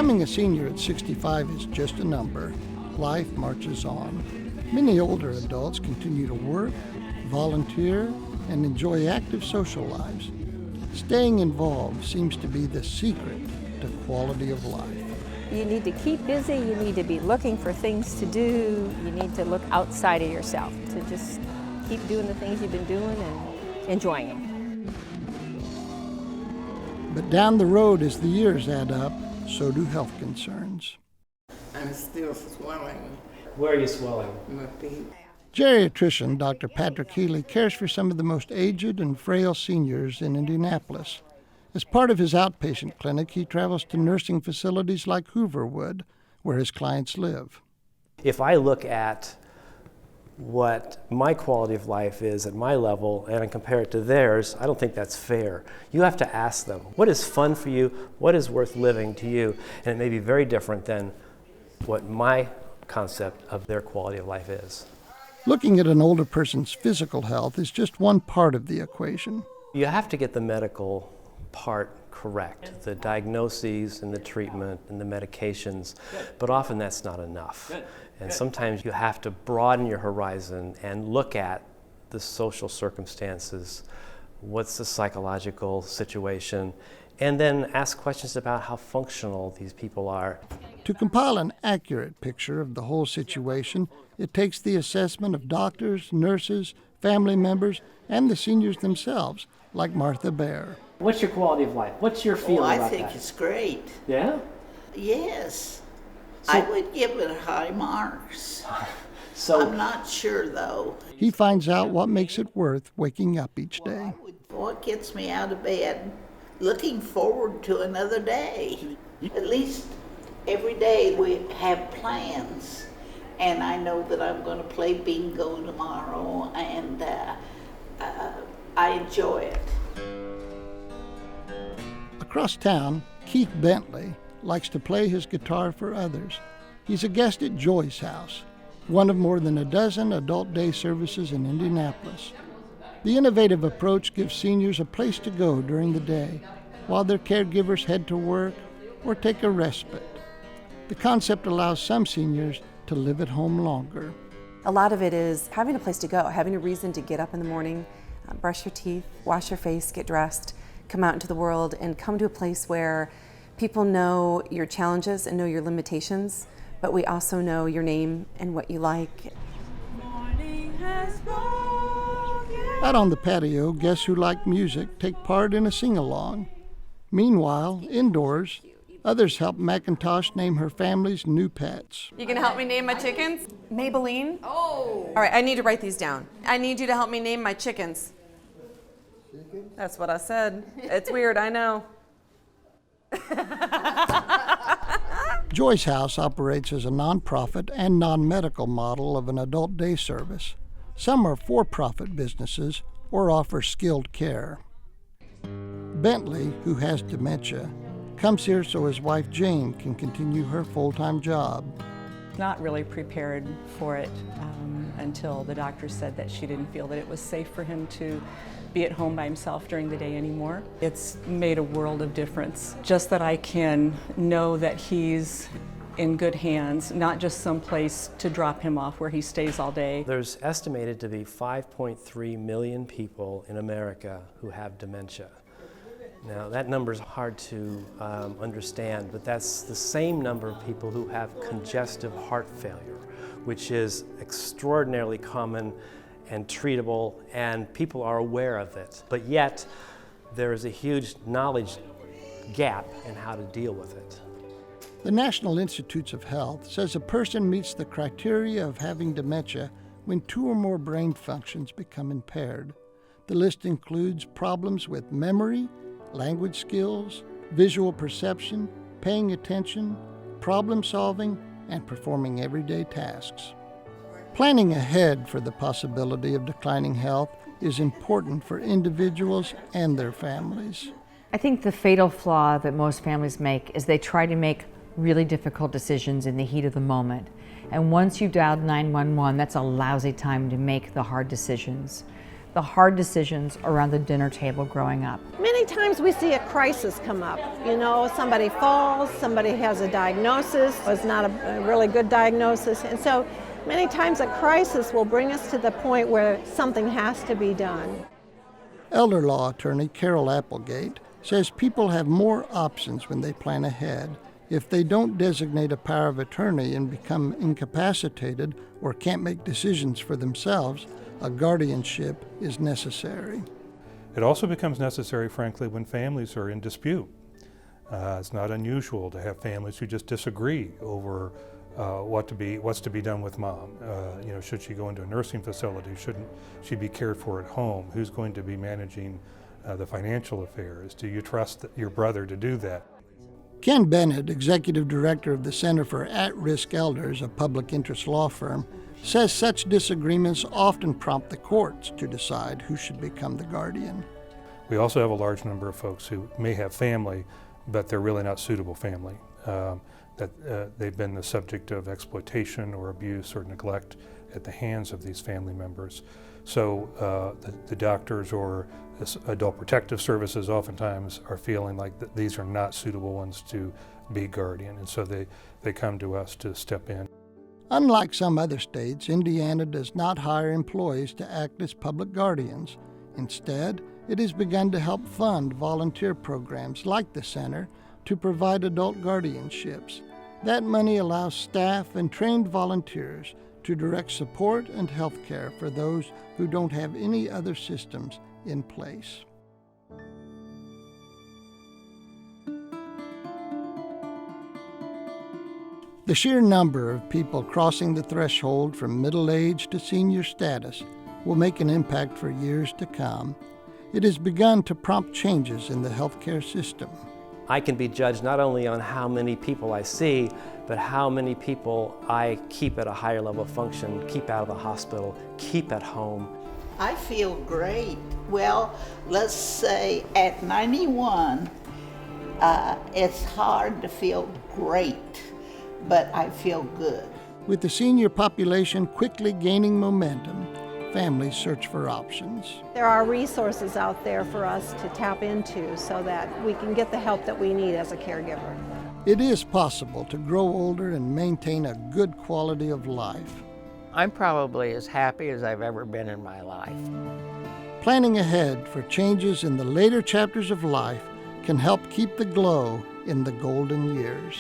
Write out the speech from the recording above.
Becoming a senior at 65 is just a number. Life marches on. Many older adults continue to work, volunteer, and enjoy active social lives. Staying involved seems to be the secret to quality of life. You need to keep busy, you need to be looking for things to do, you need to look outside of yourself to just keep doing the things you've been doing and enjoying them. But down the road, as the years add up, so do health concerns. I'm still swelling. Where are you swelling? My feet. Geriatrician Dr. Patrick Healy cares for some of the most aged and frail seniors in Indianapolis. As part of his outpatient clinic, he travels to nursing facilities like Hooverwood, where his clients live. If I look at what my quality of life is at my level and I compare it to theirs, I don't think that's fair. You have to ask them, what is fun for you? What is worth living to you? And it may be very different than what my concept of their quality of life is. Looking at an older person's physical health is just one part of the equation. You have to get the medical part correct, the diagnoses and the treatment and the medications, but often that's not enough. And sometimes you have to broaden your horizon and look at the social circumstances, what's the psychological situation, and then ask questions about how functional these people are. To compile an accurate picture of the whole situation, it takes the assessment of doctors, nurses, family members, and the seniors themselves, like Martha Bear. What's your quality of life? What's your feeling I about think that? it's great. Yeah? Yes. So- I would give it high marks. So I'm not sure, though. He finds out what makes it worth waking up each day. What gets me out of bed? Looking forward to another day. At least every day we have plans. And I know that I'm going to play bingo tomorrow, and I enjoy it. Across town, Keith Bentley likes to play his guitar for others. He's a guest at Joy's house, one of more than a dozen adult day services in Indianapolis. The innovative approach gives seniors a place to go during the day while their caregivers head to work or take a respite. The concept allows some seniors to live at home longer. A lot of it is having a place to go, having a reason to get up in the morning, brush your teeth, wash your face, get dressed, come out into the world, and come to a place where people know your challenges and know your limitations, but we also know your name and what you like. Out on the patio, guests who like music take part in a sing-along. Meanwhile, indoors, others help MCINTOSH name her family's new pets. You gonna help me name my chickens? Maybelline? Oh! All right, I need to write these down. I need you to help me name my chickens. That's what I said. It's weird, I know. Joy's House operates as a nonprofit and non-medical model of an adult day service. Some are for-profit businesses or offer skilled care. Bentley, who has dementia, comes here so his wife Jane can continue her full-time job. Not really prepared for it until the doctor said that she didn't feel that it was safe for him to be at home by himself during the day anymore. It's made a world of difference. Just that I can know that he's in good hands, not just some place to drop him off where he stays all day. there's estimated to be 5.3 million people in America who have dementia. Now that number is hard to understand, but that's the same number of people who have congestive heart failure, which is extraordinarily common and treatable, and people are aware of it. But yet, there is a huge knowledge gap in how to deal with it. The National Institutes of Health says a person meets the criteria of having dementia when 2 or more brain functions become impaired. The list includes problems with memory, language skills, visual perception, paying attention, problem solving, and performing everyday tasks. Planning ahead for the possibility of declining health is important for individuals and their families. I think the fatal flaw that most families make is they try to make really difficult decisions in the heat of the moment. And once you've dialed 911, that's a lousy time to make the hard decisions. the hard decisions around the dinner table growing up. Many times we see a crisis come up. You know, somebody falls, somebody has a diagnosis, it's not a really good diagnosis, and so many times a crisis will bring us to the point where something has to be done. Elder law attorney Carol Applegate says people have more options when they plan ahead. If they don't designate a power of attorney and become incapacitated or can't make decisions for themselves, a guardianship is necessary. It also becomes necessary, frankly, when families are in dispute. It's not unusual to have families who just disagree over what's to be done with mom. Should she go into a nursing facility? Shouldn't she be cared for at home? Who's going to be managing the financial affairs? Do you trust your brother to do that? Ken Bennett, executive director of the Center for At-Risk Elders, a public interest law firm, says such disagreements often prompt the courts to decide who should become the guardian. We also have a large number of folks who may have family, but they're really not suitable family. They've been the subject of exploitation or abuse or neglect at the hands of these family members. So the doctors or adult protective services oftentimes are feeling like that these are not suitable ones to be guardian, and so they come to us to step in. Unlike some other states, Indiana does not hire employees to act as public guardians. Instead, it has begun to help fund volunteer programs like the center to provide adult guardianships. That money allows staff and trained volunteers to direct support and health care for those who don't have any other systems in place. The sheer number of people crossing the threshold from middle age to senior status will make an impact for years to come. It has begun to prompt changes in the healthcare system. I can be judged not only on how many people I see, but how many people I keep at a higher level of function, keep out of the hospital, keep at home. I feel great. Well, let's say at 91, it's hard to feel great, but I feel good. With the senior population quickly gaining momentum, families search for options. There are resources out there for us to tap into so that we can get the help that we need as a caregiver. It is possible to grow older and maintain a good quality of life. I'm probably as happy as I've ever been in my life. Planning ahead for changes in the later chapters of life can help keep the glow in the golden years.